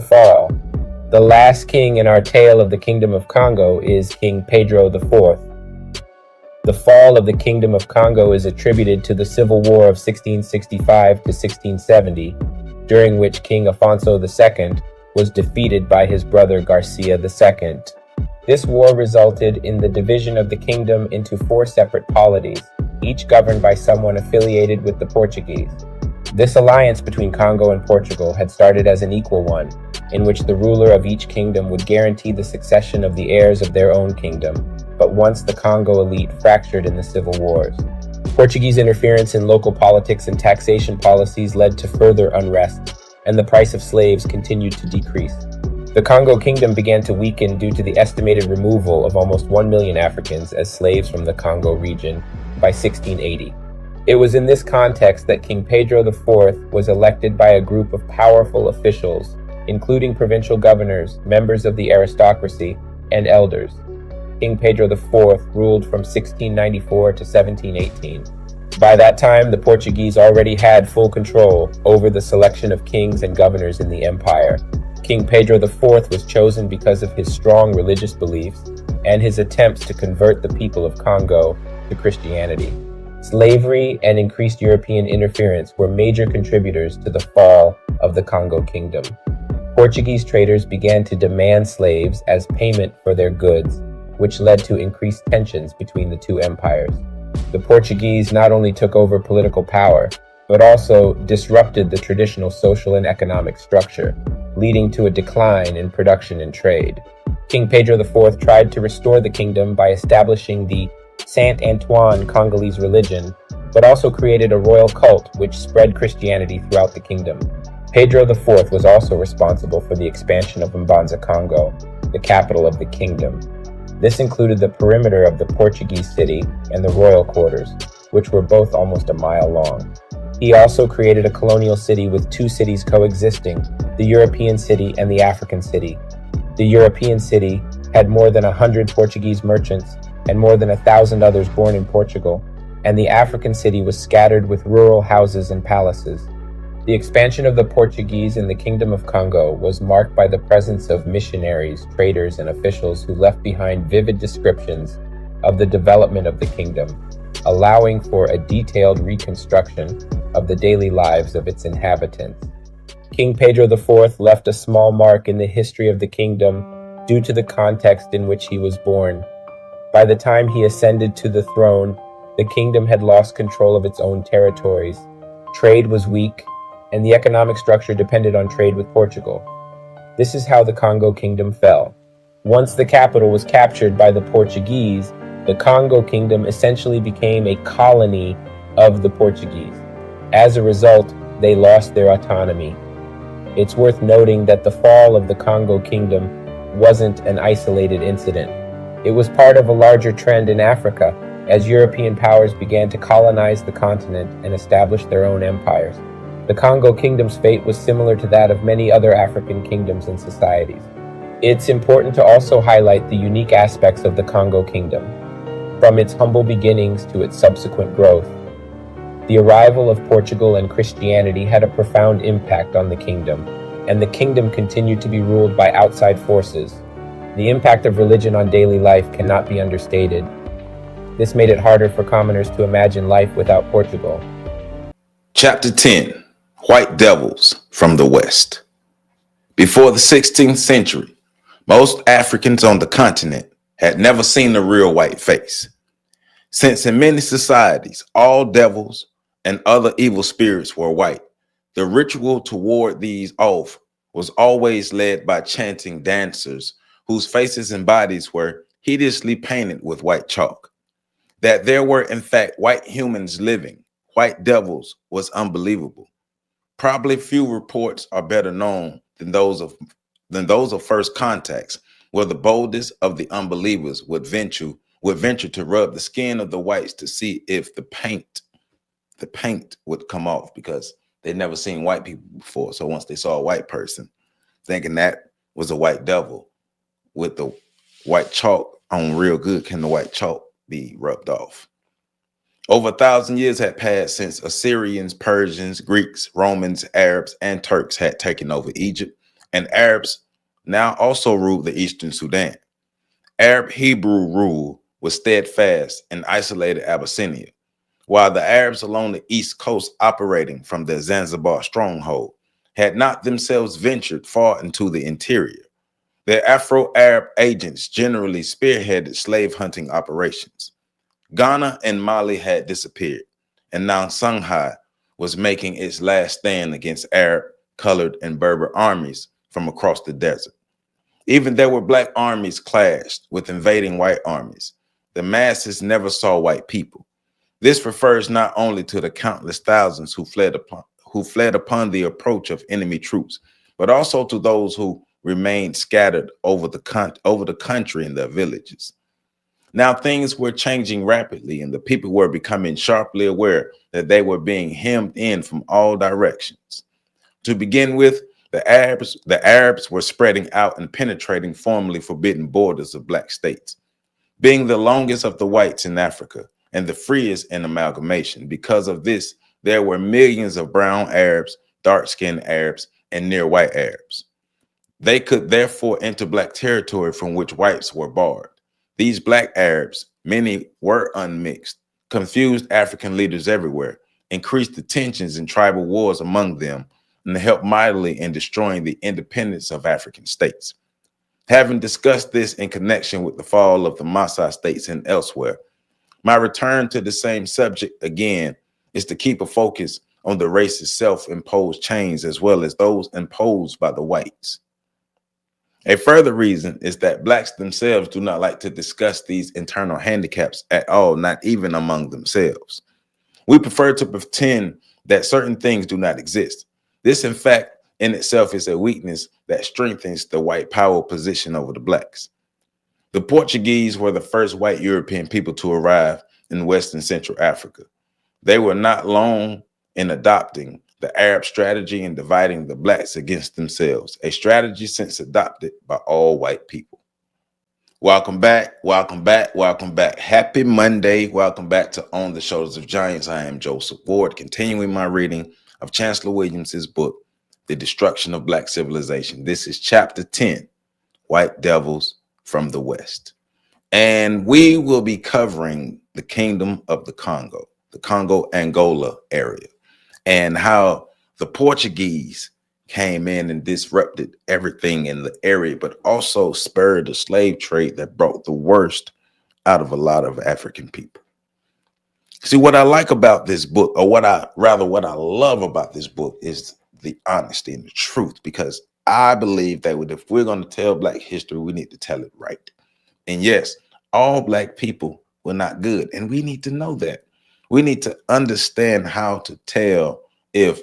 fall. The last king in our tale of the Kingdom of Congo is King Pedro IV. The fall of the Kingdom of Congo is attributed to the Civil War of 1665 to 1670, during which King Afonso II was defeated by his brother Garcia II. This war resulted in the division of the kingdom into 4 separate polities, each governed by someone affiliated with the Portuguese. This alliance between Congo and Portugal had started as an equal one, in which the ruler of each kingdom would guarantee the succession of the heirs of their own kingdom, but once the Congo elite fractured in the civil wars. Portuguese interference in local politics and taxation policies led to further unrest, and the price of slaves continued to decrease. The Congo Kingdom began to weaken due to the estimated removal of almost 1 million Africans as slaves from the Congo region by 1680. It was in this context that King Pedro IV was elected by a group of powerful officials, including provincial governors, members of the aristocracy, and elders. King Pedro IV ruled from 1694 to 1718. By that time, the Portuguese already had full control over the selection of kings and governors in the empire. King Pedro IV was chosen because of his strong religious beliefs and his attempts to convert the people of Congo to Christianity. Slavery and increased European interference were major contributors to the fall of the Congo Kingdom. Portuguese traders began to demand slaves as payment for their goods, which led to increased tensions between the two empires. The Portuguese not only took over political power, but also disrupted the traditional social and economic structure, leading to a decline in production and trade. King Pedro IV tried to restore the kingdom by establishing the Saint Antoine Congolese religion, but also created a royal cult which spread Christianity throughout the kingdom. Pedro IV was also responsible for the expansion of Mbanza, Congo, the capital of the kingdom. This included the perimeter of the Portuguese city and the royal quarters, which were both almost a mile long. He also created a colonial city with 2 cities coexisting, the European city and the African city. The European city had more than 100 Portuguese merchants and more than 1,000 others born in Portugal, and the African city was scattered with rural houses and palaces. The expansion of the Portuguese in the Kingdom of Congo was marked by the presence of missionaries, traders, and officials who left behind vivid descriptions of the development of the kingdom, allowing for a detailed reconstruction of the daily lives of its inhabitants. King Pedro IV left a small mark in the history of the kingdom due to the context in which he was born. By the time he ascended to the throne, the kingdom had lost control of its own territories. Trade was weak, and the economic structure depended on trade with Portugal. This is how the Congo Kingdom fell. Once the capital was captured by the Portuguese, the Congo Kingdom essentially became a colony of the Portuguese. As a result, they lost their autonomy. It's worth noting that the fall of the Congo Kingdom wasn't an isolated incident. It was part of a larger trend in Africa as European powers began to colonize the continent and establish their own empires. The Congo Kingdom's fate was similar to that of many other African kingdoms and societies. It's important to also highlight the unique aspects of the Congo Kingdom, from its humble beginnings to its subsequent growth. The arrival of Portugal and Christianity had a profound impact on the kingdom, and the kingdom continued to be ruled by outside forces. The impact of religion on daily life cannot be understated. This made it harder for commoners to imagine life without Portugal. Chapter 10. White Devils from the West. Before the 16th century, most Africans on the continent had never seen a real white face. Since in many societies, all devils and other evil spirits were white, the ritual to ward these off was always led by chanting dancers whose faces and bodies were hideously painted with white chalk. That there were, in fact, white humans living, white devils, was unbelievable. Probably few reports are better known than those of first contacts, where the boldest of the unbelievers would venture to rub the skin of the whites to see if the paint would come off, because they'd never seen white people before. So once they saw a white person, thinking that was a white devil with the white chalk on real good, can the white chalk be rubbed off? Over 1,000 years had passed since Assyrians, Persians, Greeks, Romans, Arabs, and Turks had taken over Egypt, and Arabs now also ruled the eastern Sudan. Arab Hebrew rule was steadfast in isolated Abyssinia, while the Arabs along the east coast operating from their Zanzibar stronghold had not themselves ventured far into the interior. Their Afro-Arab agents generally spearheaded slave hunting operations. Ghana and Mali had disappeared, and now Songhai was making its last stand against Arab, colored, and Berber armies from across the desert. Even there were black armies clashed with invading white armies. The masses never saw white people. This refers not only to the countless thousands who fled upon the approach of enemy troops, but also to those who remained scattered over the country in their villages. Now things were changing rapidly, and the people were becoming sharply aware that they were being hemmed in from all directions. To begin with, the Arabs were spreading out and penetrating formerly forbidden borders of black states. Being the longest of the whites in Africa and the freest in amalgamation, because of this, there were millions of brown Arabs, dark-skinned Arabs, and near white Arabs. They could therefore enter black territory from which whites were barred. These black Arabs, many were unmixed, confused African leaders everywhere, increased the tensions and tribal wars among them, and helped mightily in destroying the independence of African states. Having discussed this in connection with the fall of the Maasai states and elsewhere, my return to the same subject again is to keep a focus on the racist self-imposed chains as well as those imposed by the whites. A further reason is that blacks themselves do not like to discuss these internal handicaps at all, not even among themselves. We prefer to pretend that certain things do not exist. This, in fact, in itself is a weakness that strengthens the white power position over the blacks. The Portuguese were the first white European people to arrive in West and Central Africa. They were not long in adopting the Arab strategy and dividing the blacks against themselves, a strategy since adopted by all white people. Welcome back, welcome back, welcome back. Happy Monday. Welcome back to On the Shoulders of Giants. I am Joseph Ward, continuing my reading of Chancellor Williams's book, The Destruction of Black Civilization. This is chapter 10, White Devils from the West. And we will be covering the Kingdom of the Congo-Angola area, and how the Portuguese came in and disrupted everything in the area, but also spurred the slave trade that brought the worst out of a lot of African people. See, what I like about this book, or what I love about this book, is the honesty and the truth, because I believe that if we're going to tell Black history, we need to tell it right. And yes, all Black people were not good, and we need to know that. We need to understand how to tell if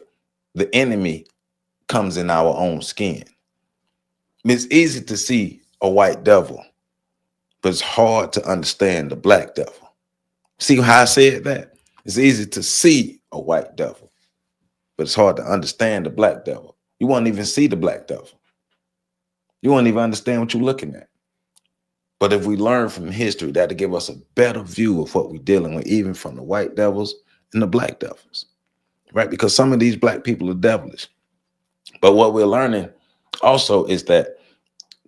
the enemy comes in our own skin. It's easy to see a white devil, but it's hard to understand the black devil. See how I said that? It's easy to see a white devil, but it's hard to understand the black devil. You won't even see the black devil. You won't even understand what you're looking at. But if we learn from history, that'll give us a better view of what we're dealing with, even from the white devils and the black devils, right? Because some of these black people are devilish. But what we're learning also is that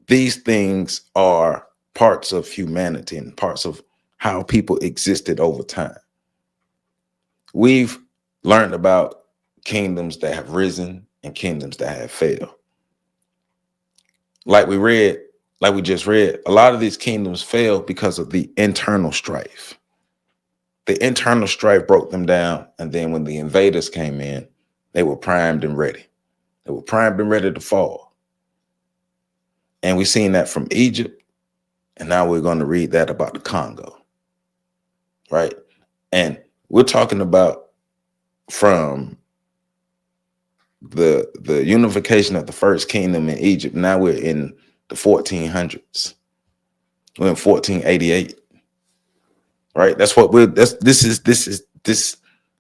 these things are parts of humanity and parts of how people existed over time. We've learned about kingdoms that have risen and kingdoms that have failed. Like we just read, a lot of these kingdoms failed because of the internal strife. The internal strife broke them down, and then when the invaders came in, they were primed and ready. They were primed and ready to fall. And we've seen that from Egypt, and now we're going to read that about the Congo, right? And we're talking about from the unification of the first kingdom in Egypt. Now we're in the 1400s. We're in 1488, right? That's what this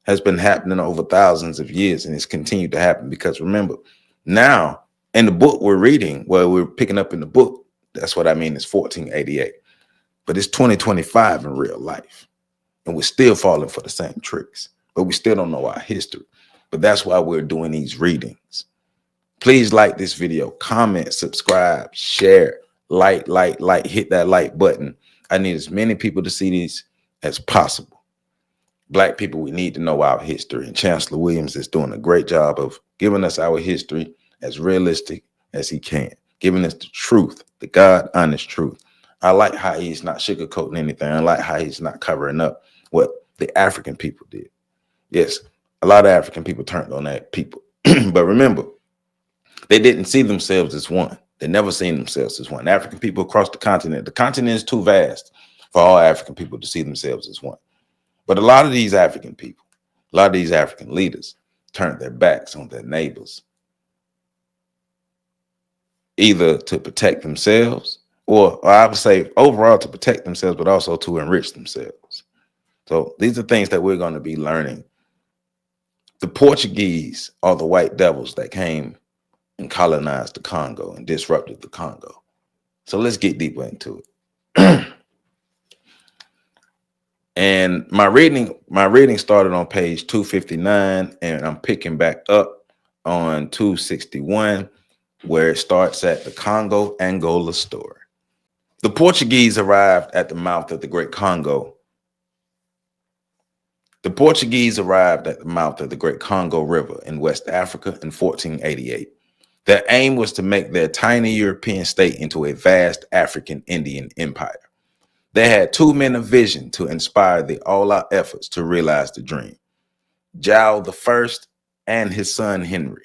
has been happening over thousands of years, and it's continued to happen because remember, now in the book we're reading, well, we're picking up in the book, that's what I mean, it's 1488, but it's 2025 in real life, and we're still falling for the same tricks, but we still don't know our history. But that's why we're doing these readings. Please like this video, comment, subscribe, share, like, hit that like button. I need as many people to see these as possible. Black people, we need to know our history, and Chancellor Williams is doing a great job of giving us our history as realistic as he can, giving us the truth, the God honest truth. I like how he's not sugarcoating anything. I like how he's not covering up what the African people did. Yes, a lot of African people turned on that people. But remember, they didn't see themselves as one. They never seen themselves as one. African people across the continent is too vast for all African people to see themselves as one. But a lot of these African people, a lot of these African leaders turned their backs on their neighbors, either to protect themselves, or I would say overall to protect themselves, but also to enrich themselves. So these are things that we're going to be learning. The Portuguese are the white devils that came and colonized the Congo and disrupted the Congo. So let's get deeper into it. And my reading started on page 259, and I'm picking back up on 261, where it starts at the Congo-Angola story. The Portuguese arrived at the mouth of the Great Congo. The Portuguese arrived at the mouth of the Great Congo River in West Africa in 1488. Their aim was to make their tiny European state into a vast African Indian empire. They had two men of vision to inspire the all-out efforts to realize the dream: Jao I and his son Henry.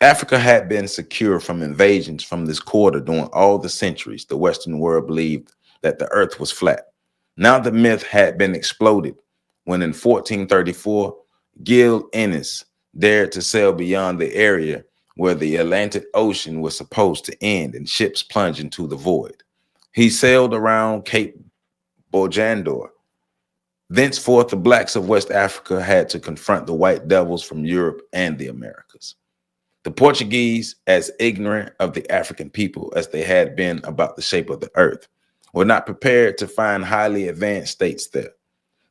Africa had been secure from invasions from this quarter during all the centuries the Western world believed that the earth was flat. Now the myth had been exploded when in 1434, Gil Innes dared to sail beyond the area where the Atlantic Ocean was supposed to end and ships plunged into the void. He sailed around Cape Bojandor. Thenceforth, the blacks of West Africa had to confront the white devils from Europe and the Americas. The Portuguese, as ignorant of the African people as they had been about the shape of the earth, were not prepared to find highly advanced states there.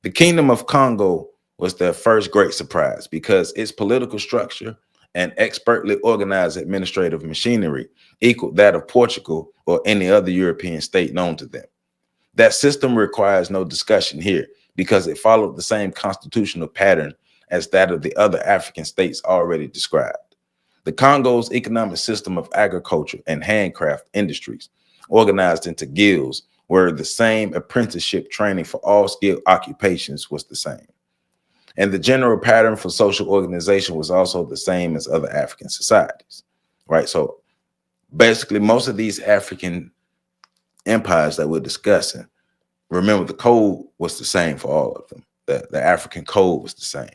The Kingdom of Congo was their first great surprise because its political structure and expertly organized administrative machinery equaled that of Portugal or any other European state known to them. That system requires no discussion here because it followed the same constitutional pattern as that of the other African states already described. The Congo's economic system of agriculture and handcraft industries, organized into guilds, where the same apprenticeship training for all skilled occupations was the same. And the general pattern for social organization was also the same as other African societies, right? So basically, most of these African empires that we're discussing, remember the code was the same for all of them. The African code was the same.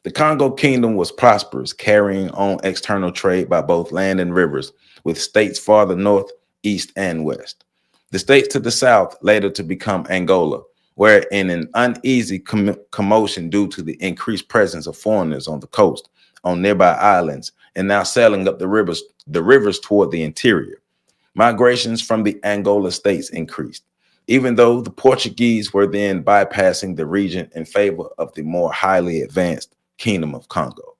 The Congo Kingdom was prosperous, carrying on external trade by both land and rivers, with states farther north, east, and west. The states to the south later to become Angola, where in an uneasy commotion due to the increased presence of foreigners on the coast, on nearby islands, and now sailing up the rivers toward the interior. Migrations from the Angola states increased, even though the Portuguese were then bypassing the region in favor of the more highly advanced Kingdom of Congo.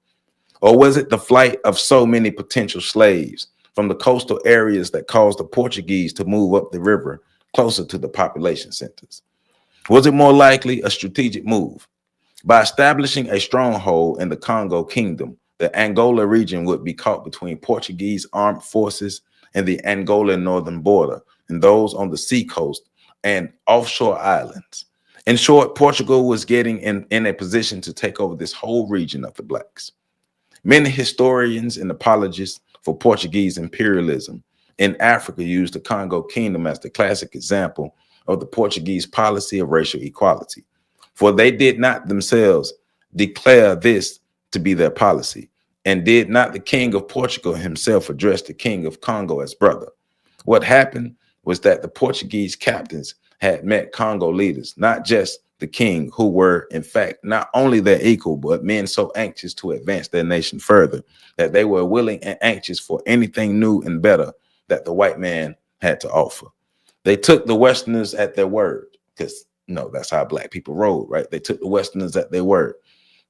Or was it the flight of so many potential slaves from the coastal areas that caused the Portuguese to move up the river closer to the population centers? Was it more likely a strategic move? By establishing a stronghold in the Congo Kingdom, the Angola region would be caught between Portuguese armed forces and the Angolan northern border, and those on the seacoast and offshore islands. In short, Portugal was getting in a position to take over this whole region of the blacks. Many historians and apologists for Portuguese imperialism in Africa use the Congo Kingdom as the classic example of the Portuguese policy of racial equality, for they did not themselves declare this to be their policy, and did not the King of Portugal himself address the King of Congo as brother. What happened was that the Portuguese captains had met Congo leaders, not just the king, who were in fact not only their equal, but men so anxious to advance their nation further that they were willing and anxious for anything new and better that the white man had to offer. They took the Westerners at their word, because that's how black people rolled, right? They took the Westerners at their word.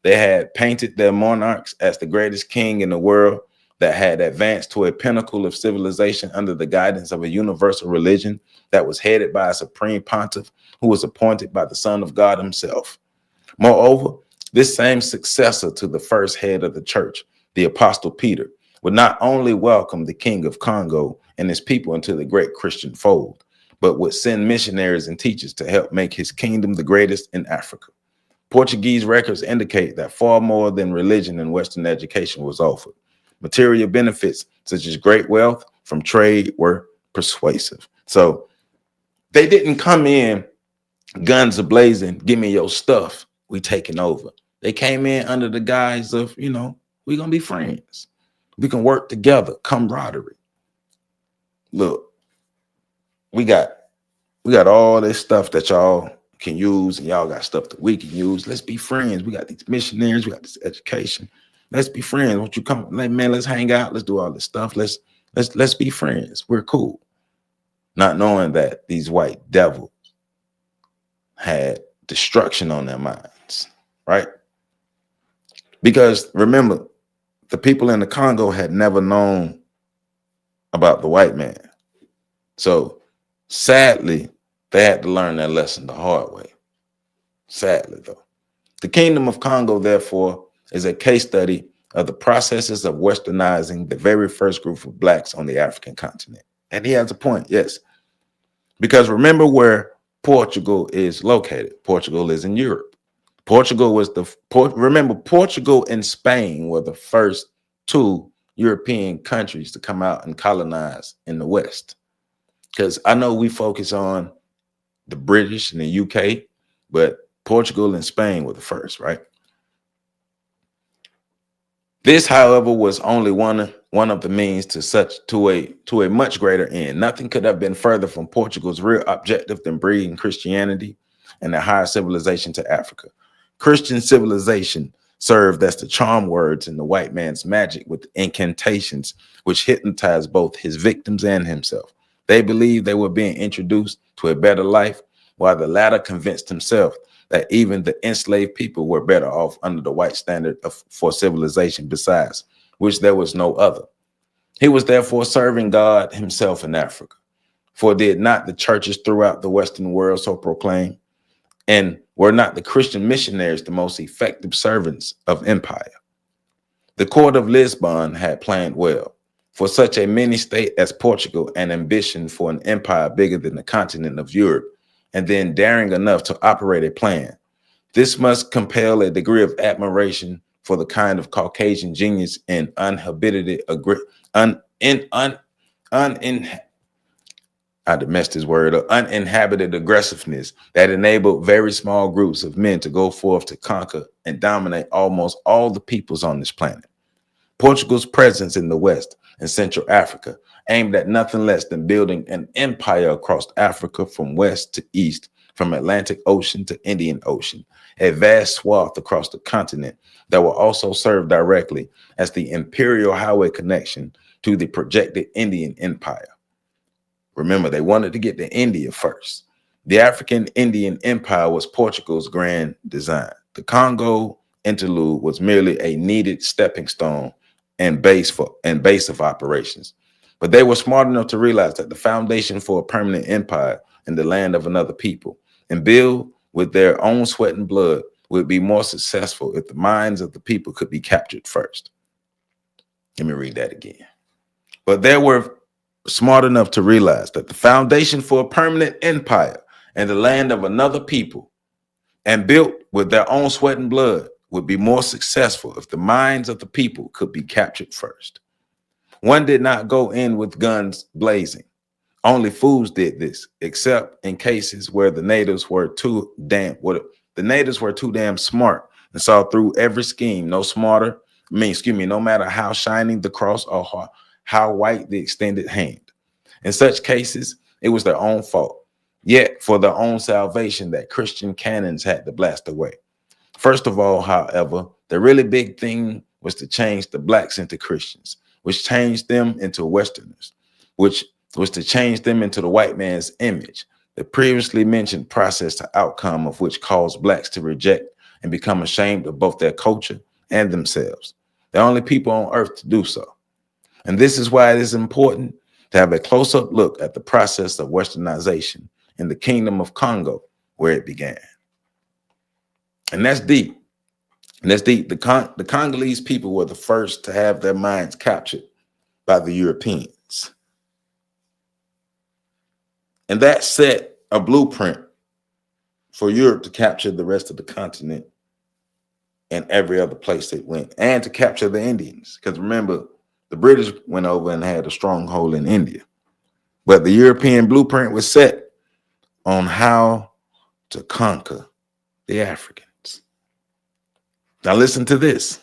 They had painted their monarchs as the greatest king in the world, that had advanced to a pinnacle of civilization under the guidance of a universal religion that was headed by a supreme pontiff who was appointed by the Son of God himself. Moreover, this same successor to the first head of the church, the Apostle Peter, would not only welcome the King of Congo and his people into the great Christian fold, but would send missionaries and teachers to help make his kingdom the greatest in Africa. Portuguese records indicate that far more than religion and Western education was offered. Material benefits such as great wealth from trade were persuasive. So they didn't come in guns a-blazing, give me your stuff, we taking over. They came in under the guise of, we're going to be friends. We can work together, camaraderie. Look, we got all this stuff that y'all can use, and y'all got stuff that we can use. Let's be friends. We got these missionaries, we got this education. Let's be friends. Won't you come, man? Let's hang out. Let's do all this stuff. Let's be friends. We're cool. Not knowing that these white devils had destruction on their minds, right? Because remember, the people in the Congo had never known about the white man. So sadly, they had to learn their lesson the hard way. Sadly, though. The Kingdom of Congo, therefore, is a case study of the processes of westernizing the very first group of blacks on the African continent. And he has a point, yes. Because remember where Portugal is located. Portugal is in Europe. Portugal and Spain were the first two European countries to come out and colonize in the West. Because I know we focus on the British and the UK, but Portugal and Spain were the first, right? This, however, was only one of the means to a much greater end. Nothing could have been further from Portugal's real objective than bringing Christianity and the higher civilization to Africa. Christian civilization served as the charm words in the white man's magic with incantations, which hypnotized both his victims and himself. They believed they were being introduced to a better life, while the latter convinced himself that even the enslaved people were better off under the white standard for civilization, besides which there was no other. He was therefore serving God himself in Africa. For did not the churches throughout the Western world so proclaim? And were not the Christian missionaries the most effective servants of empire? The court of Lisbon had planned well. For such a mini state as Portugal, an ambition for an empire bigger than the continent of Europe, and then daring enough to operate a plan. This must compel a degree of admiration for the kind of Caucasian genius and uninhibited uninhabited aggressiveness that enabled very small groups of men to go forth to conquer and dominate almost all the peoples on this planet. Portugal's presence in the West and Central Africa aimed at nothing less than building an empire across Africa from west to east, from Atlantic Ocean to Indian Ocean, a vast swath across the continent that will also serve directly as the imperial highway connection to the projected Indian Empire. Remember, they wanted to get to India first. The African Indian Empire was Portugal's grand design. The Congo interlude was merely a needed stepping stone and base of operations. But they were smart enough to realize that the foundation for a permanent empire in the land of another people and build with their own sweat and blood would be more successful if the minds of the people could be captured first. Let me read that again. But they were smart enough to realize that the foundation for a permanent empire in the land of another people and built with their own sweat and blood would be more successful if the minds of the people could be captured first. One did not go in with guns blazing. Only fools did this, except in cases where the natives were too damn smart and saw through every scheme. No matter how shining the cross or how white the extended hand. In such cases, it was their own fault. Yet for their own salvation that Christian cannons had to blast away. First of all, however, the really big thing was to change the blacks into Christians, which changed them into Westerners, which was to change them into the white man's image. The previously mentioned process to outcome of which caused blacks to reject and become ashamed of both their culture and themselves. The only people on earth to do so. And this is why it is important to have a close-up look at the process of westernization in the Kingdom of Congo, where it began. And that's deep. And that's deep. The Congolese people were the first to have their minds captured by the Europeans. And that set a blueprint for Europe to capture the rest of the continent and every other place they went, and to capture the Indians. Because remember, the British went over and had a stronghold in India. But the European blueprint was set on how to conquer the Africans. Now listen to this.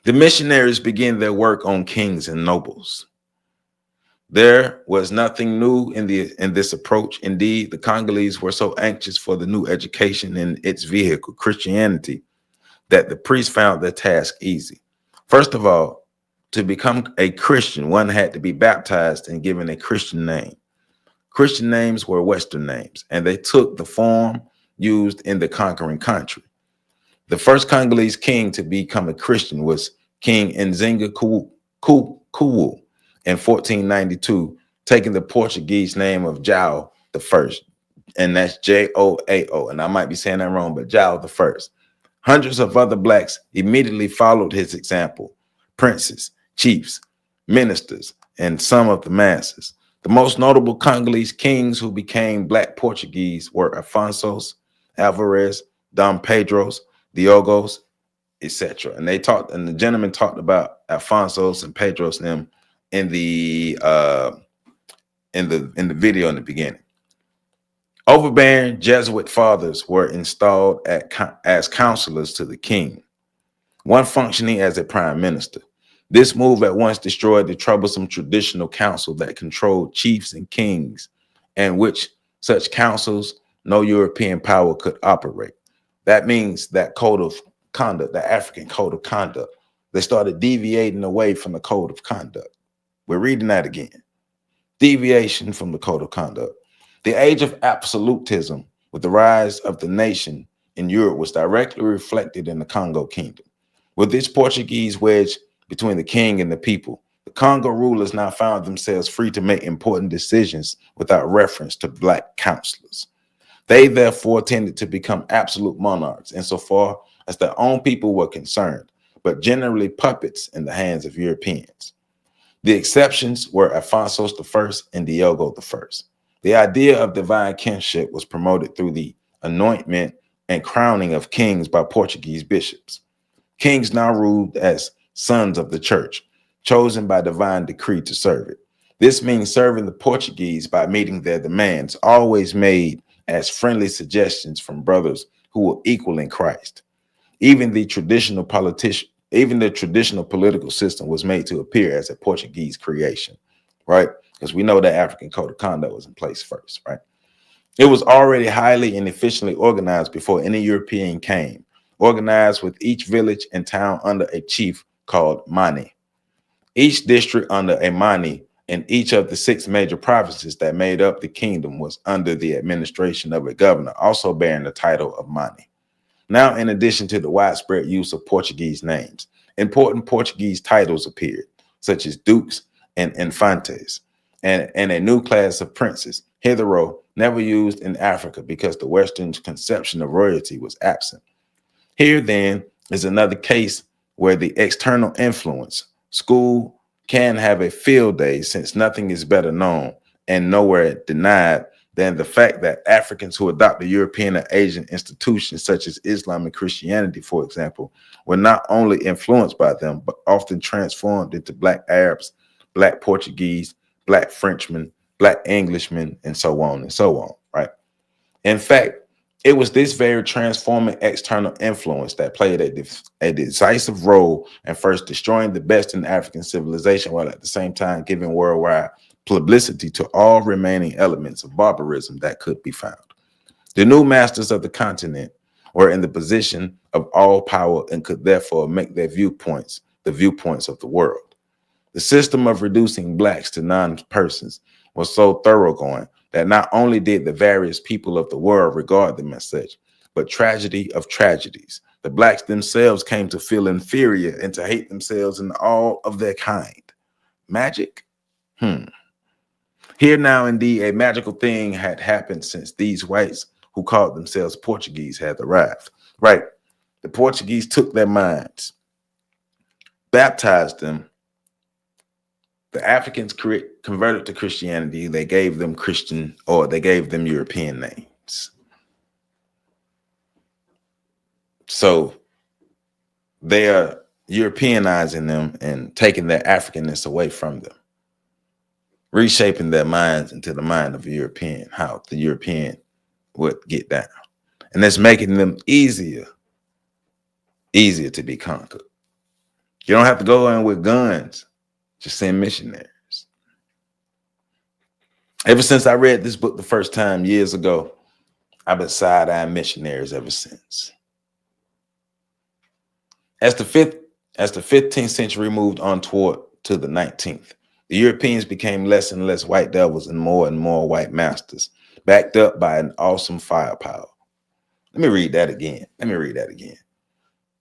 The missionaries began their work on kings and nobles. There was nothing new in this approach. Indeed, the Congolese were so anxious for the new education and its vehicle, Christianity, that the priests found their task easy. First of all, to become a Christian, one had to be baptized and given a Christian name. Christian names were Western names, and they took the form used in the conquering country. The first Congolese king to become a Christian was King Nzinga Kuwu in 1492, taking the Portuguese name of João the First, and that's Joao, and I might be saying that wrong, but João the First. Hundreds of other blacks immediately followed his example: princes, chiefs, ministers, and some of the masses. The most notable Congolese kings who became black Portuguese were Afonsos, Alvarez, Dom Pedros, Diogos, etc. And the gentleman talked about Afonsos and Pedros and them in the video in the beginning. Overbearing Jesuit fathers were installed as counselors to the king, one functioning as a prime minister. This move at once destroyed the troublesome traditional council that controlled chiefs and kings, and which such councils no European power could operate. That means that code of conduct, the African code of conduct, they started deviating away from the code of conduct. We're reading that again. Deviation from the code of conduct. The age of absolutism with the rise of the nation in Europe was directly reflected in the Congo kingdom. With this Portuguese wedge between the king and the people, the Congo rulers now found themselves free to make important decisions without reference to black counselors. They therefore tended to become absolute monarchs insofar as their own people were concerned, but generally puppets in the hands of Europeans. The exceptions were Afonsos I and Diogo I. The idea of divine kinship was promoted through the anointment and crowning of kings by Portuguese bishops. Kings now ruled as sons of the church, chosen by divine decree to serve it. This means serving the Portuguese by meeting their demands, always made as friendly suggestions from brothers who were equal in Christ. Even the traditional political system was made to appear as a Portuguese creation, right? Because we know that African code of conduct was in place first, right? It was already highly and efficiently organized before any European came, organized with each village and town under a chief called Mani. Each district under a Mani and each of the 6 major provinces that made up the kingdom was under the administration of a governor, also bearing the title of Mani. Now, in addition to the widespread use of Portuguese names, important Portuguese titles appeared, such as dukes and infantes, and a new class of princes, hitherto never used in Africa because the Western conception of royalty was absent. Here, then, is another case where the external influence, school, can have a field day, since nothing is better known and nowhere denied than the fact that Africans who adopted European and Asian institutions such as Islam and Christianity, for example, were not only influenced by them, but often transformed into Black Arabs, Black Portuguese, Black Frenchmen, Black Englishmen, and so on, right? In fact, it was this very transforming external influence that played a decisive role in first destroying the best in African civilization, while at the same time giving worldwide publicity to all remaining elements of barbarism that could be found. The new masters of the continent were in the position of all power and could therefore make their viewpoints the viewpoints of the world. The system of reducing blacks to non-persons was so thoroughgoing that not only did the various people of the world regard them as such, but tragedy of tragedies, The blacks themselves came to feel inferior and to hate themselves and all of their kind. Magic? Here now, indeed, a magical thing had happened since these whites who called themselves Portuguese had arrived. Right. The Portuguese took their minds, baptized them. The Africans converted to Christianity. They gave them Christian, or they gave them European names. So they are Europeanizing them and taking their Africanness away from them, reshaping their minds into the mind of a European, how the European would get down. And that's making them easier to be conquered. You don't have to go in with guns. Just send missionaries. Ever since I read this book the first time years ago, I've been side-eyeing missionaries ever since. As the 15th century moved on toward to the 19th, the Europeans became less and less white devils and more white masters, backed up by an awesome firepower. Let me read that again.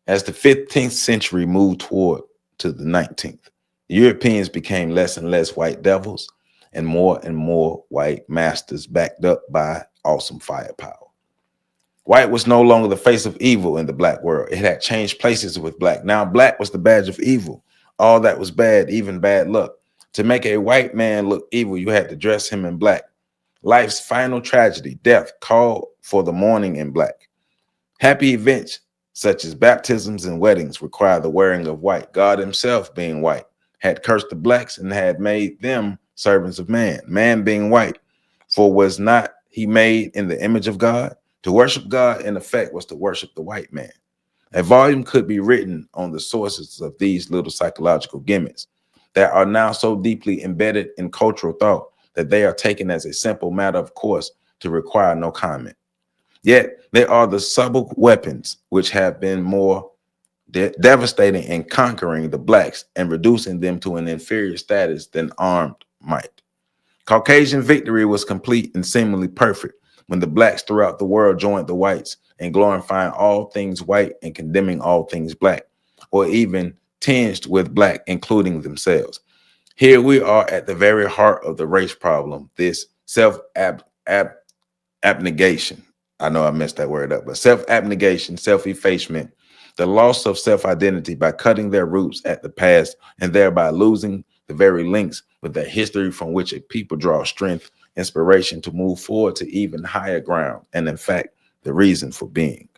As the 15th century moved toward to the 19th, the Europeans became less and less white devils and more white masters, backed up by awesome firepower. White was no longer the face of evil in the black world. It had changed places with black. Now black was the badge of evil. All that was bad, even bad luck. To make a white man look evil, you had to dress him in black. Life's final tragedy, death, called for the mourning in black. Happy events such as baptisms and weddings require the wearing of white. God himself, being white, had cursed the blacks and had made them servants of man. Man being white, for was not he made in the image of God? To worship God, in effect, was to worship the white man. A volume could be written on the sources of these little psychological gimmicks that are now so deeply embedded in cultural thought that they are taken as a simple matter of course to require no comment. Yet they are the subtle weapons which have been more devastating in conquering the blacks and reducing them to an inferior status than armed might. Caucasian victory was complete and seemingly perfect when the blacks throughout the world joined the whites in glorifying all things white and condemning all things black, or even tinged with black, including themselves. Here we are at the very heart of the race problem, this self-abnegation. I know I messed that word up, but self-abnegation, self-effacement, the loss of self-identity by cutting their roots at the past and thereby losing the very links with their history from which a people draw strength, inspiration to move forward to even higher ground, and in fact, the reason for being.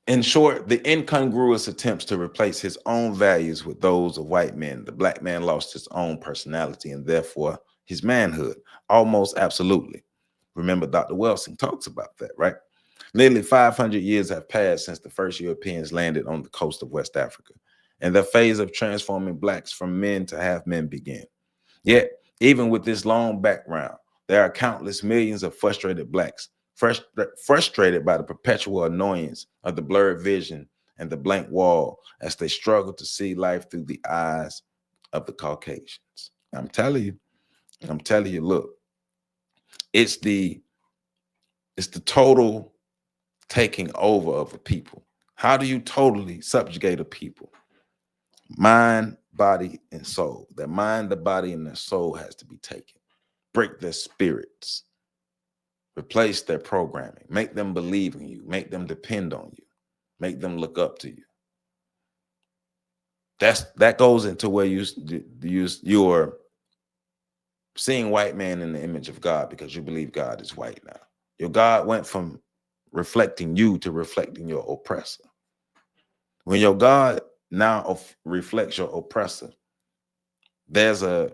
In short, the incongruous attempts to replace his own values with those of white men, the black man lost his own personality and therefore his manhood, almost absolutely. Remember, Dr. Wilson talks about that, right? Nearly 500 years have passed since the first Europeans landed on the coast of West Africa, and the phase of transforming blacks from men to half men began. Yet, even with this long background, there are countless millions of frustrated blacks, frustrated by the perpetual annoyance of the blurred vision and the blank wall as they struggle to see life through the eyes of the Caucasians. I'm telling you, look, it's the total taking over of a people. How do you totally subjugate a people? Mind, body, and soul. Their mind, the body, and their soul has to be taken. Break their spirits. Replace their programming. Make them believe in you. Make them depend on you. Make them look up to you. That goes into where you're seeing white man in the image of God because you believe God is white now. Your God went from reflecting you to reflecting your oppressor. When your God now reflects your oppressor, there's a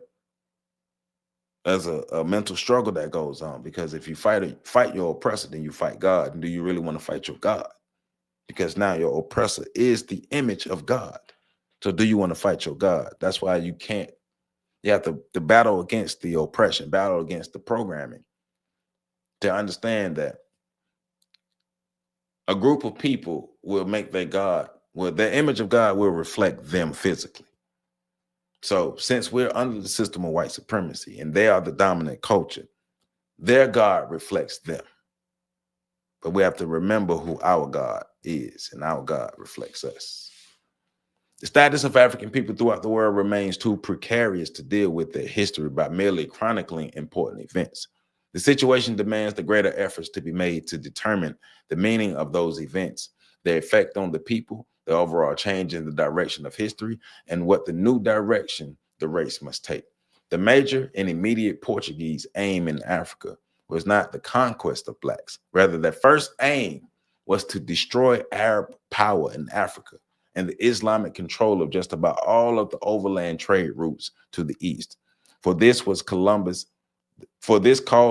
mental struggle that goes on, because if you fight your oppressor, then you fight God. And do you really want to fight your God? Because now your oppressor is the image of God. So do you want to fight your God? That's why you have to battle against the oppression, battle against the programming, to understand that a group of people will make their God, their image of God will reflect them physically. So since we're under the system of white supremacy and they are the dominant culture, their God reflects them. But we have to remember who our God is, and our God reflects us. The status of African people throughout the world remains too precarious to deal with their history by merely chronicling important events. The situation demands the greater efforts to be made to determine the meaning of those events, their effect on the people, the overall change in the direction of history, and what the new direction the race must take. The major and immediate Portuguese aim in Africa was not the conquest of blacks. Rather, their first aim was to destroy Arab power in Africa and the Islamic control of just about all of the overland trade routes to the east. For this cause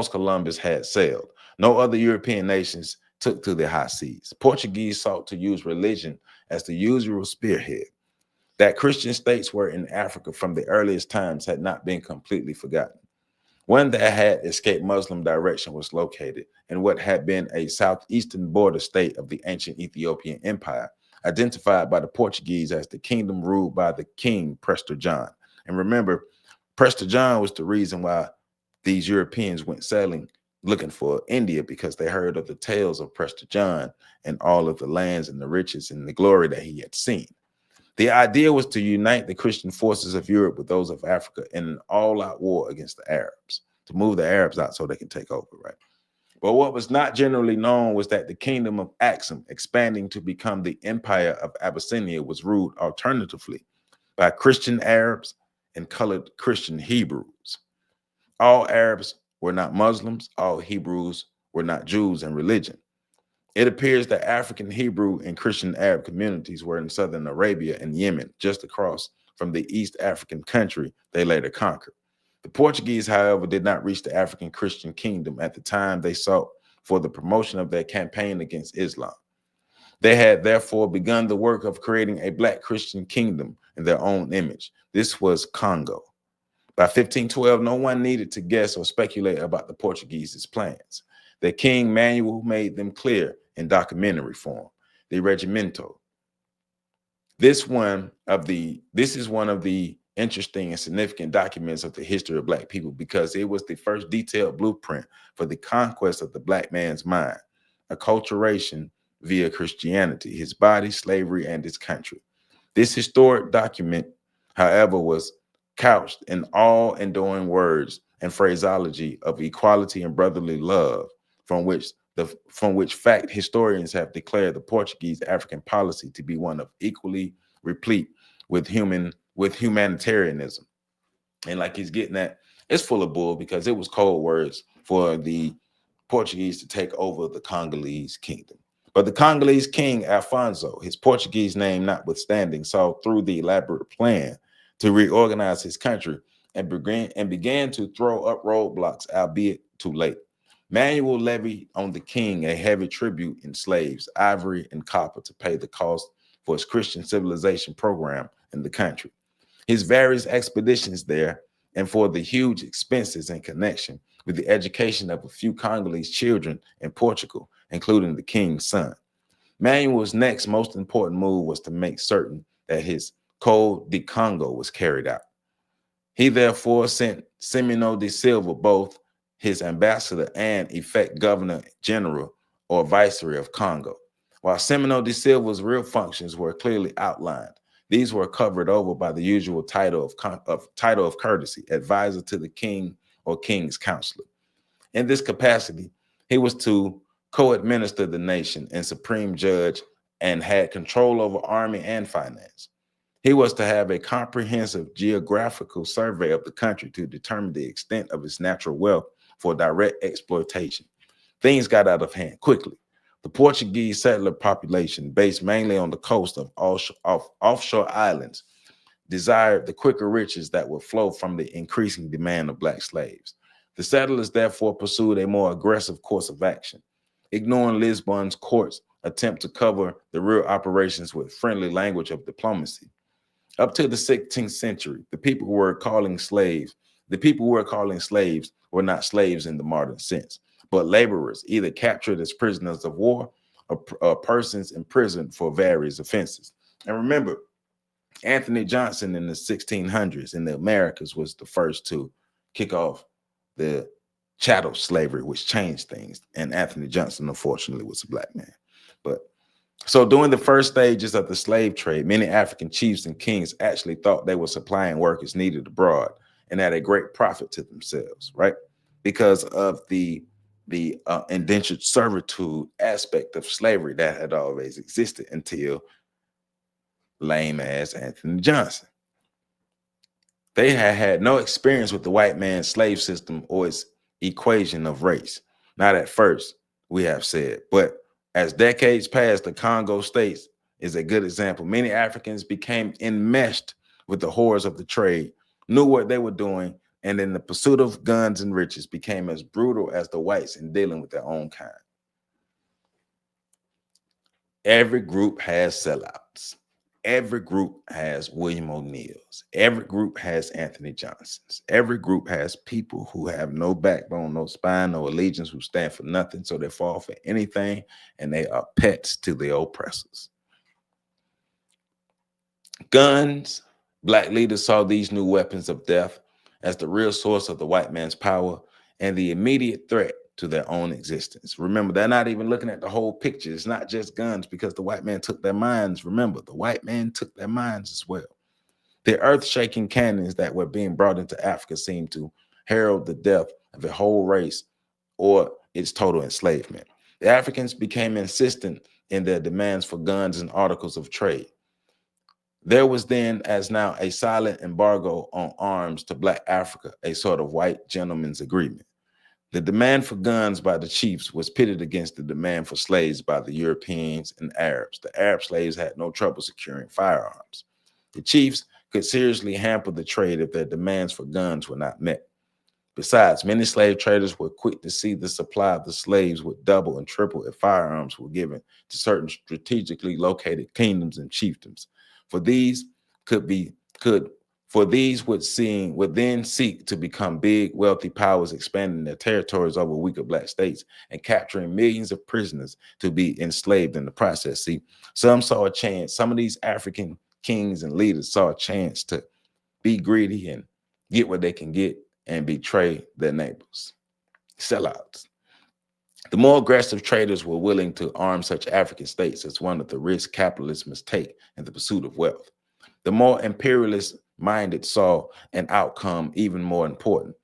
Columbus had sailed. No other European nations took to the high seas. Portuguese sought to use religion as the usual spearhead. That Christian states were in Africa from the earliest times had not been completely forgotten. One that had escaped Muslim direction was located in what had been a southeastern border state of the ancient Ethiopian Empire, identified by the Portuguese as the kingdom ruled by the king Prester John. And remember, Prester John was the reason why these Europeans went sailing looking for India, because they heard of the tales of Prester John and all of the lands and the riches and the glory that he had seen. The idea was to unite the Christian forces of Europe with those of Africa in an all-out war against the Arabs, to move the Arabs out so they can take over, right? But what was not generally known was that the kingdom of Axum, expanding to become the empire of Abyssinia, was ruled alternatively by Christian Arabs and colored Christian Hebrews. All Arabs were not Muslims. All Hebrews were not Jews in religion. It appears that African Hebrew and Christian Arab communities were in southern Arabia and Yemen, just across from the East African country they later conquered. The Portuguese, however, did not reach the African Christian kingdom at the time they sought for the promotion of their campaign against Islam. They had therefore begun the work of creating a black Christian kingdom in their own image. This was Congo. By 1512, no one needed to guess or speculate about the Portuguese' plans. Their king Manuel made them clear in documentary form, the Regimento. This is one of the interesting and significant documents of the history of black people, because it was the first detailed blueprint for the conquest of the black man's mind, acculturation via Christianity, his body, slavery, and his country. This historic document, however, was couched in all-enduring words and phraseology of equality and brotherly love, from which fact historians have declared the Portuguese African policy to be one of equally replete with humanitarianism. And like he's getting at, it's full of bull, because it was code words for the Portuguese to take over the Congolese kingdom. But the Congolese king, Alfonso, his Portuguese name notwithstanding, saw through the elaborate plan to reorganize his country and began to throw up roadblocks, albeit too late. Manuel levied on the king a heavy tribute in slaves, ivory, and copper to pay the cost for his Christian civilization program in the country. His various expeditions there, and for the huge expenses in connection with the education of a few Congolese children in Portugal, including the king's son. Manuel's next most important move was to make certain that his Code de Congo was carried out. He therefore sent Semino de Silva, both his ambassador and effect governor general or viceroy of Congo. While Semino de Silva's real functions were clearly outlined, these were covered over by the usual title of courtesy, advisor to the king or king's counselor. In this capacity, he was to co-administer the nation and supreme judge, and had control over army and finance. He was to have a comprehensive geographical survey of the country to determine the extent of its natural wealth for direct exploitation. Things got out of hand quickly. The Portuguese settler population, based mainly on the coast of offshore islands, desired the quicker riches that would flow from the increasing demand of black slaves. The settlers therefore pursued a more aggressive course of action, ignoring Lisbon's court's attempt to cover the real operations with friendly language of diplomacy. Up to the 16th century, the people who were calling slaves were not slaves in the modern sense, but laborers, either captured as prisoners of war or persons imprisoned for various offenses. And remember, Anthony Johnson in the 1600s in the Americas was the first to kick off the chattel slavery, which changed things. And Anthony Johnson, unfortunately, was a black man. But So during the first stages of the slave trade, many African chiefs and kings actually thought they were supplying workers needed abroad and at a great profit to themselves, right? Because of the indentured servitude aspect of slavery that had always existed until lame ass Anthony Johnson. They had had no experience with the white man's slave system or its equation of race. Not at first, we have said, but as decades passed, the Congo states is a good example. Many Africans became enmeshed with the horrors of the trade, knew what they were doing, and in the pursuit of guns and riches became as brutal as the whites in dealing with their own kind. Every group has sellouts. Every group has William O'Neills. Every group has Anthony Johnsons. Every group has people who have no backbone, no spine, no allegiance, who stand for nothing, so they fall for anything, and they are pets to the oppressors. Guns. Black leaders saw these new weapons of death as the real source of the white man's power and the immediate threat to their own existence. Remember, they're not even looking at the whole picture. It's not just guns because the white man took their minds. Remember, the white man took their minds as well. The earth-shaking cannons that were being brought into Africa seemed to herald the death of a whole race or its total enslavement. The Africans became insistent in their demands for guns and articles of trade. There was then, as now, a silent embargo on arms to Black Africa, a sort of white gentleman's agreement. The demand for guns by the chiefs was pitted against the demand for slaves by the Europeans and Arabs. The Arab slaves had no trouble securing firearms. The chiefs could seriously hamper the trade if their demands for guns were not met. Besides, many slave traders were quick to see the supply of the slaves would double and triple if firearms were given to certain strategically located kingdoms and chiefdoms. For these would then seek to become big, wealthy powers, expanding their territories over weaker Black states and capturing millions of prisoners to be enslaved in the process. See, some saw a chance. Some of these African kings and leaders saw a chance to be greedy and get what they can get and betray their neighbors. Sellouts. The more aggressive traders were willing to arm such African states as one of the risks capitalists must take in the pursuit of wealth. The more imperialist-minded saw an outcome even more important.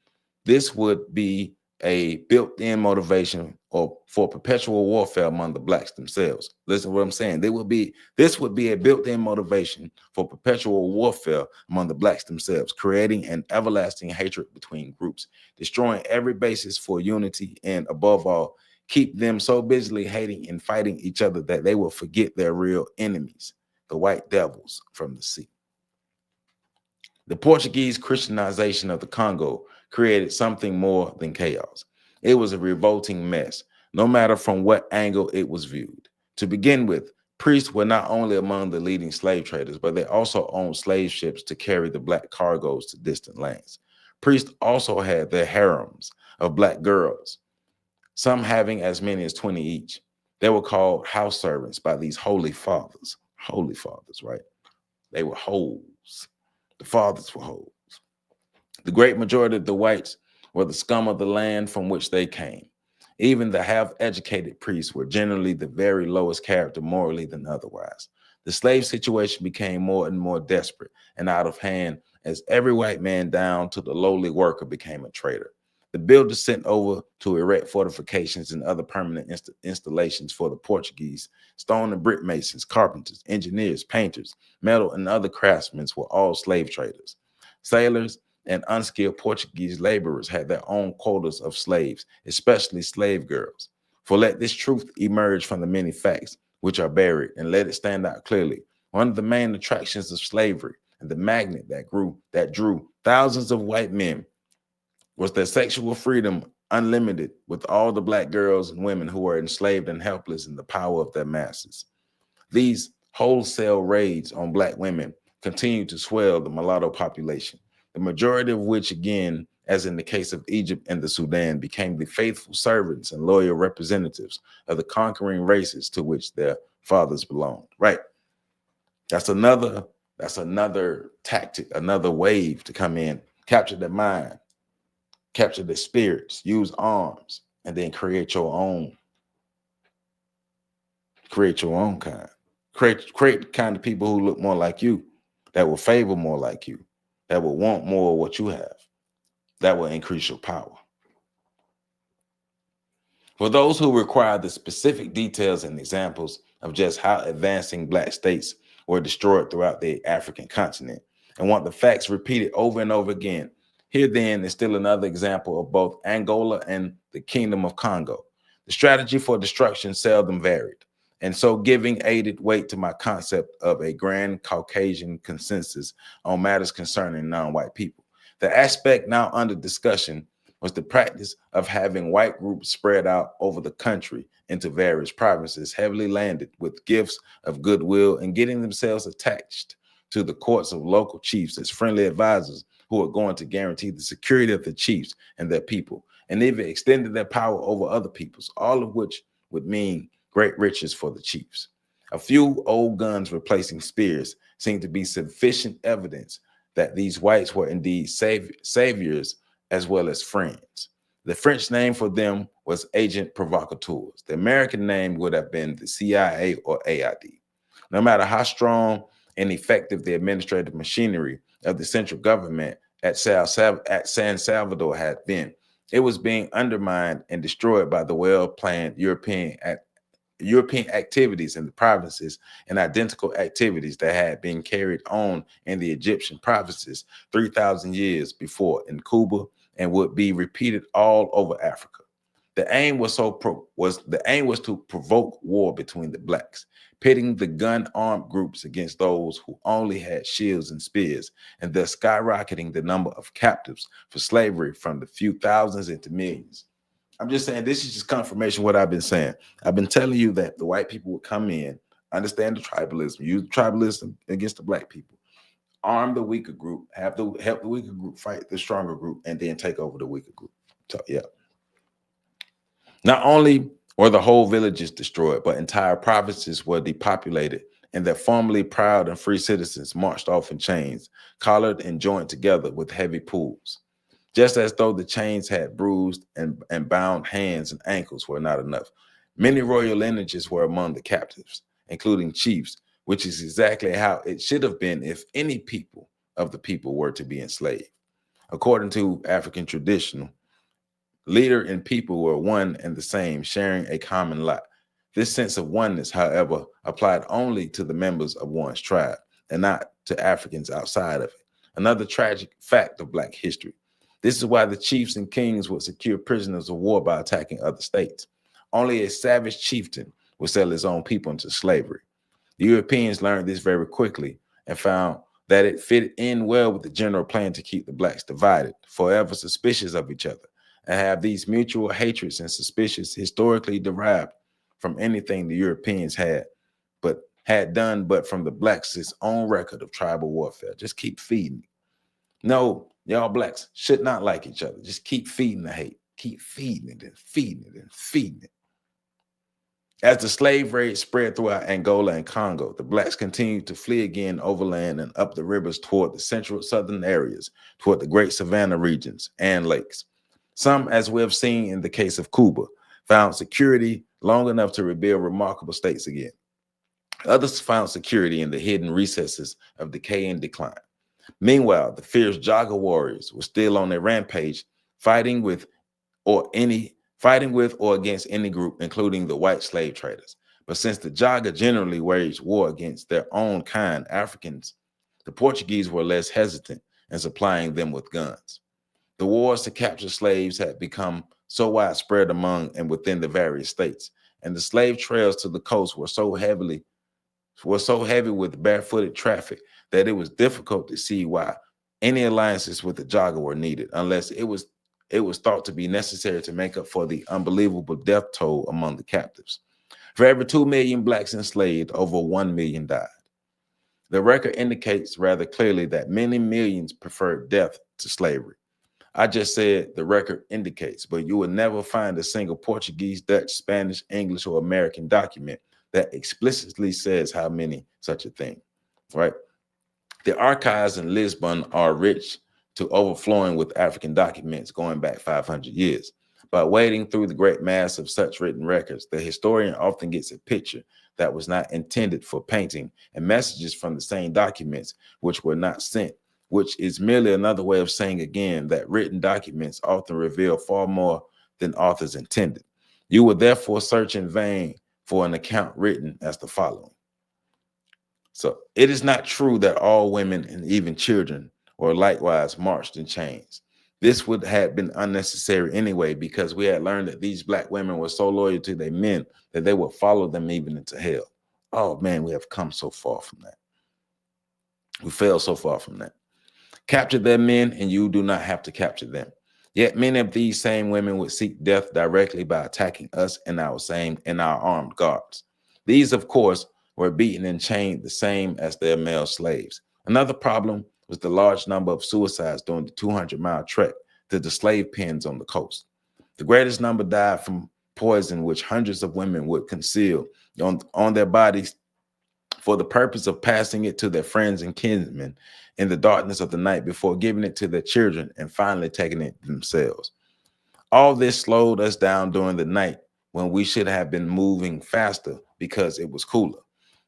This would be a built-in motivation for perpetual warfare among the Blacks themselves. Listen to what I'm saying. This would be a built-in motivation for perpetual warfare among the Blacks themselves, creating an everlasting hatred between groups, destroying every basis for unity, and above all, keep them so busily hating and fighting each other that they will forget their real enemies, the white devils from the sea. The Portuguese Christianization of the Congo created something more than chaos. It was a revolting mess, no matter from what angle it was viewed. To begin with, priests were not only among the leading slave traders, but they also owned slave ships to carry the Black cargoes to distant lands. Priests also had their harems of Black girls, some having as many as 20 each. They were called house servants by these holy fathers, right? They were hoes. The fathers were hoes. The great majority of the whites were the scum of the land from which they came. Even the half-educated priests were generally the very lowest character morally than otherwise. The slave situation became more and more desperate and out of hand as every white man down to the lowly worker became a traitor. The builders sent over to erect fortifications and other permanent installations for the Portuguese, stone and brick masons, carpenters, engineers, painters, metal and other craftsmen were all slave traders. Sailors and unskilled Portuguese laborers had their own quotas of slaves, especially slave girls. For let this truth emerge from the many facts which are buried, and let it stand out clearly. One of the main attractions of slavery and the magnet that drew thousands of white men was their sexual freedom unlimited with all the Black girls and women who were enslaved and helpless in the power of their masters. These wholesale raids on Black women continued to swell the mulatto population, the majority of which, again, as in the case of Egypt and the Sudan, became the faithful servants and loyal representatives of the conquering races to which their fathers belonged. Right. That's another tactic, another wave to come in, capture their mind, capture their spirits, use arms, and then create your own Create your own kind. Create the kind of people who look more like you, that will favor more like you, that will want more of what you have, that will increase your power. For those who require the specific details and examples of just how advancing Black states were destroyed throughout the African continent and want the facts repeated over and over again, here then is still another example of both Angola and the Kingdom of Congo. The strategy for destruction seldom varied, and so giving aided weight to my concept of a grand Caucasian consensus on matters concerning non-white people. The aspect now under discussion was the practice of having white groups spread out over the country into various provinces, heavily landed with gifts of goodwill and getting themselves attached to the courts of local chiefs as friendly advisors who are going to guarantee the security of the chiefs and their people, and even extended their power over other peoples, all of which would mean great riches for the chiefs. A few old guns replacing spears seemed to be sufficient evidence that these whites were indeed saviors as well as friends. The French name for them was agent provocateurs. The American name would have been the CIA or AID. No matter how strong and effective the administrative machinery of the central government at San Salvador had been, it was being undermined and destroyed by the well-planned European activities in the provinces and identical activities that had been carried on in the Egyptian provinces 3,000 years before in Cuba and would be repeated all over Africa. The aim was to provoke war between the Blacks, pitting the gun-armed groups against those who only had shields and spears, and thus skyrocketing the number of captives for slavery from the few thousands into millions. I'm just saying, this is just confirmation of what I've been saying. I've been telling you that the white people would come in, understand the tribalism, use the tribalism against the Black people, arm the weaker group, help the weaker group fight the stronger group, and then take over the weaker group. So, yeah. Not only were the whole villages destroyed, but entire provinces were depopulated, and their formerly proud and free citizens marched off in chains, collared and joined together with heavy pulls. Just as though the chains had bruised and bound hands and ankles were not enough. Many royal lineages were among the captives, including chiefs, which is exactly how it should have been if any people of the people were to be enslaved. According to African tradition, leader and people were one and the same, sharing a common lot. This sense of oneness, however, applied only to the members of one's tribe and not to Africans outside of it. Another tragic fact of Black history. This is why the chiefs and kings would secure prisoners of war by attacking other states. Only a savage chieftain would sell his own people into slavery. The Europeans learned this very quickly and found that it fit in well with the general plan to keep the Blacks divided, forever suspicious of each other, and have these mutual hatreds and suspicions historically derived from anything the Europeans had done, but from the Blacks' own record of tribal warfare. Just keep feeding. No, y'all Blacks should not like each other. Just keep feeding the hate. Keep feeding it and feeding it and feeding it. As the slave raids spread throughout Angola and Congo, the Blacks continued to flee again overland and up the rivers toward the central southern areas, toward the great savanna regions and lakes. Some, as we have seen in the case of Cuba, found security long enough to rebuild remarkable states again. Others found security in the hidden recesses of decay and decline. Meanwhile, the fierce Jaga warriors were still on their rampage, fighting with or against any group, including the white slave traders. But since the Jaga generally waged war against their own kind, Africans, the Portuguese were less hesitant in supplying them with guns. The wars to capture slaves had become so widespread among and within the various states, and the slave trails to the coast were so heavy with barefooted traffic that it was difficult to see why any alliances with the Jaga were needed, unless it was thought to be necessary to make up for the unbelievable death toll among the captives. For every 2 million Blacks enslaved, over 1 million died. The record indicates rather clearly that many millions preferred death to slavery. I just said the record indicates, but you will never find a single Portuguese, Dutch, Spanish, English, or American document that explicitly says how many such a thing, right? The archives in Lisbon are rich to overflowing with African documents going back 500 years. By wading through the great mass of such written records, the historian often gets a picture that was not intended for painting and messages from the same documents which were not sent, which is merely another way of saying again that written documents often reveal far more than authors intended. You will therefore search in vain for an account written as the following. So it is not true that all women and even children were likewise marched in chains. This would have been unnecessary anyway, because we had learned that these black women were so loyal to their men that they would follow them even into hell. Oh man, we have come so far from that. We fell so far from that. Capture their men and you do not have to capture them. Yet many of these same women would seek death directly by attacking us and our armed guards. These, of course, were beaten and chained the same as their male slaves. Another problem was the large number of suicides during the 200-mile trek to the slave pens on the coast. The greatest number died from poison, which hundreds of women would conceal on their bodies for the purpose of passing it to their friends and kinsmen in the darkness of the night before giving it to their children and finally taking it themselves. All this slowed us down during the night when we should have been moving faster because it was cooler.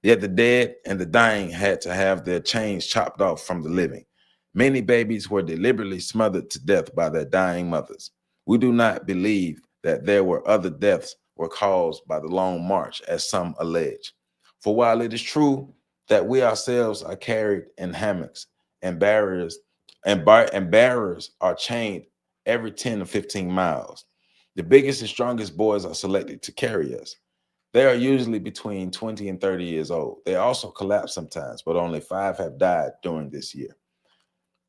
Yet the dead and the dying had to have their chains chopped off from the living. Many babies were deliberately smothered to death by their dying mothers. We do not believe that there were other deaths were caused by the long march, as some allege. For while it is true that we ourselves are carried in hammocks and barriers and bearers are chained every 10 to 15 miles, the biggest and strongest boys are selected to carry us. They are usually between 20 and 30 years old. They also collapse sometimes, but only 5 have died during this year.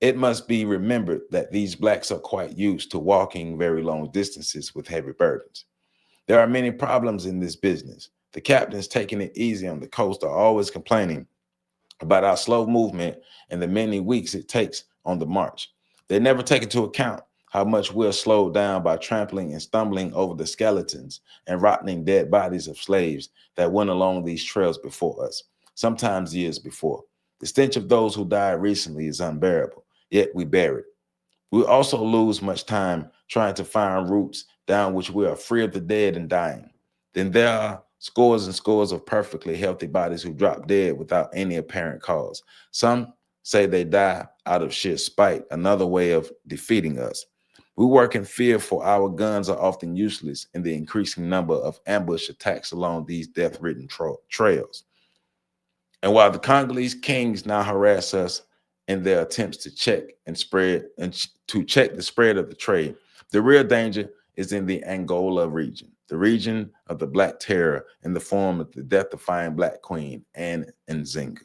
It must be remembered that these blacks are quite used to walking very long distances with heavy burdens. There are many problems in this business. The captains taking it easy on the coast are always complaining about our slow movement and the many weeks it takes on the march. They never take into account how much we're slowed down by trampling and stumbling over the skeletons and rotting dead bodies of slaves that went along these trails before us, sometimes years before. The stench of those who died recently is unbearable, yet we bear it. We also lose much time trying to find routes down which we are free of the dead and dying. Then there are scores and scores of perfectly healthy bodies who drop dead without any apparent cause. Some say they die out of sheer spite, another way of defeating us. We work in fear, for our guns are often useless in the increasing number of ambush attacks along these death-ridden trails. And while the Congolese kings now harass us in their attempts to check the spread of the trade, the real danger is in the Angola region, the region of the Black Terror, in the form of the death-defying Black Queen, Anne Nzinga.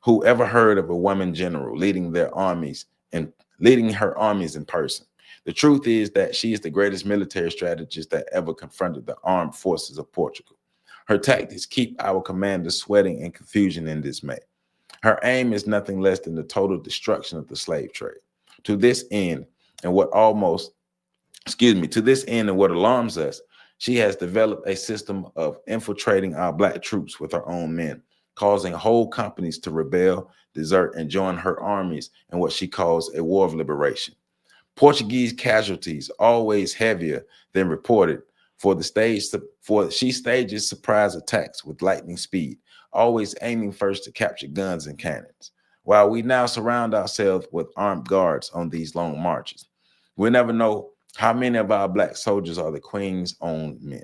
Who ever heard of a woman general leading her armies in person? The truth is that she is the greatest military strategist that ever confronted the armed forces of Portugal. Her tactics keep our commanders sweating in confusion and dismay. Her aim is nothing less than the total destruction of the slave trade. To this end, and what alarms us, she has developed a system of infiltrating our Black troops with her own men, causing whole companies to rebel, desert, and join her armies in what she calls a war of liberation. Portuguese casualties always heavier than reported, for she stages surprise attacks with lightning speed, always aiming first to capture guns and cannons. While we now surround ourselves with armed guards on these long marches, we never know how many of our Black soldiers are the Queen's own men.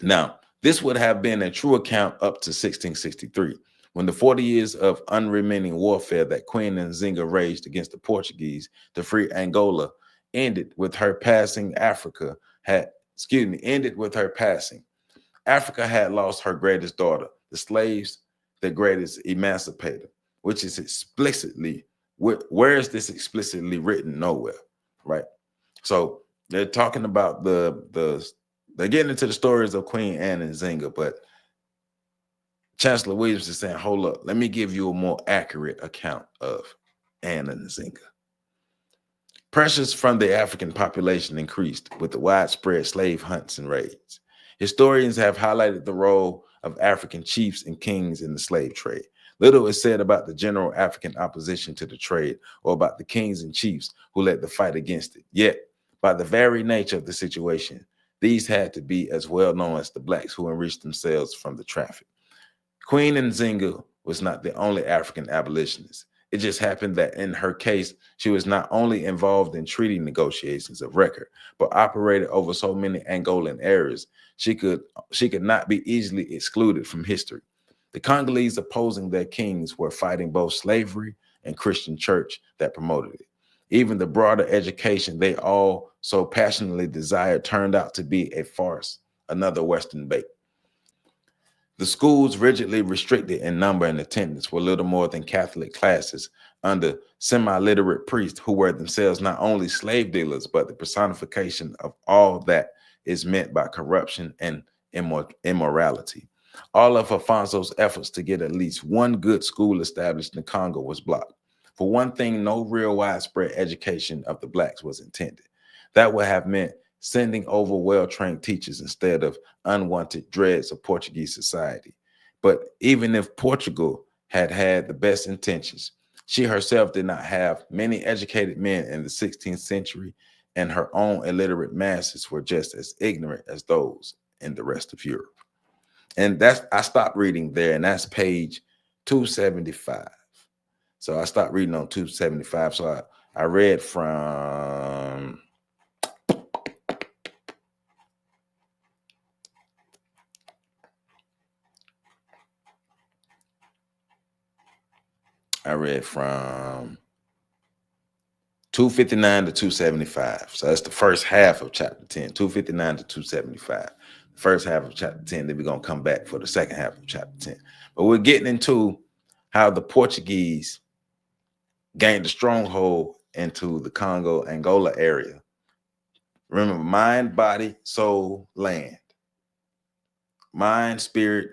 Now, this would have been a true account up to 1663, when the 40 years of unremitting warfare that Queen Nzinga raged against the Portuguese to free Angola ended with her passing. Africa had lost her greatest daughter, the slaves, the greatest emancipator, which is where is this explicitly written? Nowhere, right? So they're talking about they're getting into the stories of Queen Anne Nzinga, but Chancellor Williams is saying, hold up, let me give you a more accurate account of Anne Nzinga. Pressures from the African population increased with the widespread slave hunts and raids. Historians have highlighted the role of African chiefs and kings in the slave trade. Little is said about the general African opposition to the trade or about the kings and chiefs who led the fight against it. Yet, By the very nature of the situation, these had to be as well known as the blacks who enriched themselves from the traffic. Queen Nzinga was not the only African abolitionist. It just happened that in her case, she was not only involved in treaty negotiations of record, but operated over so many Angolan areas, she could not be easily excluded from history. The Congolese opposing their kings were fighting both slavery and Christian church that promoted it. Even the broader education they all so passionately desired turned out to be a farce, another Western bait. The schools, rigidly restricted in number and attendance, were little more than Catholic classes under semi-literate priests who were themselves not only slave dealers, but the personification of all that is meant by corruption and immorality. All of Afonso's efforts to get at least one good school established in Congo was blocked. For one thing, no real widespread education of the blacks was intended. That would have meant sending over well-trained teachers instead of unwanted dregs of Portuguese society. But even if Portugal had the best intentions, she herself did not have many educated men in the 16th century, and her own illiterate masses were just as ignorant as those in the rest of Europe. And I stopped reading there, and that's page 275. So I stopped reading on 275. So I read from I read from 259 to 275. So that's the first half of chapter 10, 259 to 275. The first half of chapter 10, then we're going to come back for the second half of chapter 10. But we're getting into how the Portuguese gained a stronghold into the Congo, Angola area. Remember, mind, body, soul, land. Mind, spirit,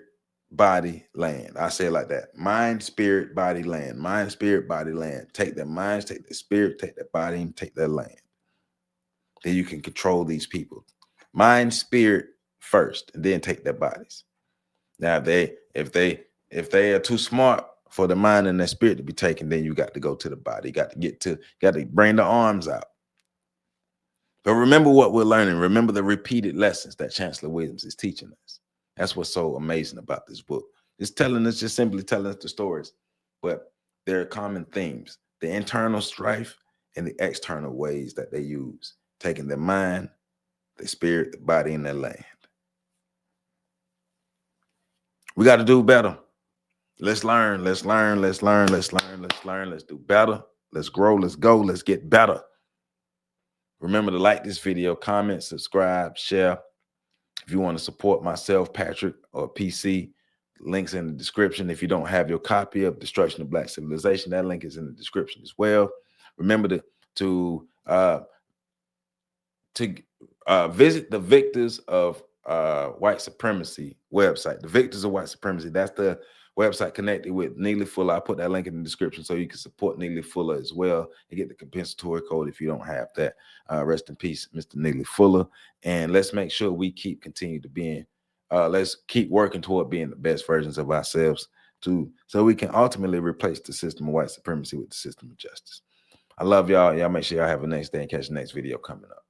body, land. I say it like that. Mind, spirit, body, land. Mind, spirit, body, land. Take their minds, take their spirit, take their body, and take their land. Then you can control these people. Mind, spirit first, and then take their bodies. Now, if they are too smart for the mind and their spirit to be taken, then you got to go to the body. You got to bring the arms out. But remember what we're learning. Remember the repeated lessons that Chancellor Williams is teaching us. That's what's so amazing about this book. It's just simply telling us the stories, but there are common themes: the internal strife and the external ways that they use, taking their mind, their spirit, their body, and their land. We got to do better. Let's learn. Let's learn. Let's learn. Let's learn. Let's learn. Let's do better. Let's grow. Let's go. Let's get better. Remember to like this video, comment, subscribe, share. If you want to support myself, Patrick, or PC, links in the description. If you don't have your copy of Destruction of Black Civilization, that link is in the description as well. Remember to visit the Victors of White Supremacy website. The Victors of White Supremacy, that's the website connected with Neely Fuller. I put that link in the description so you can support Neely Fuller as well and get the compensatory code if you don't have that. Rest in peace, Mr. Neely Fuller. And let's make sure we continue to be let's keep working toward being the best versions of ourselves so we can ultimately replace the system of white supremacy with the system of justice. I love y'all. Y'all make sure y'all have a nice day and catch the next video coming up.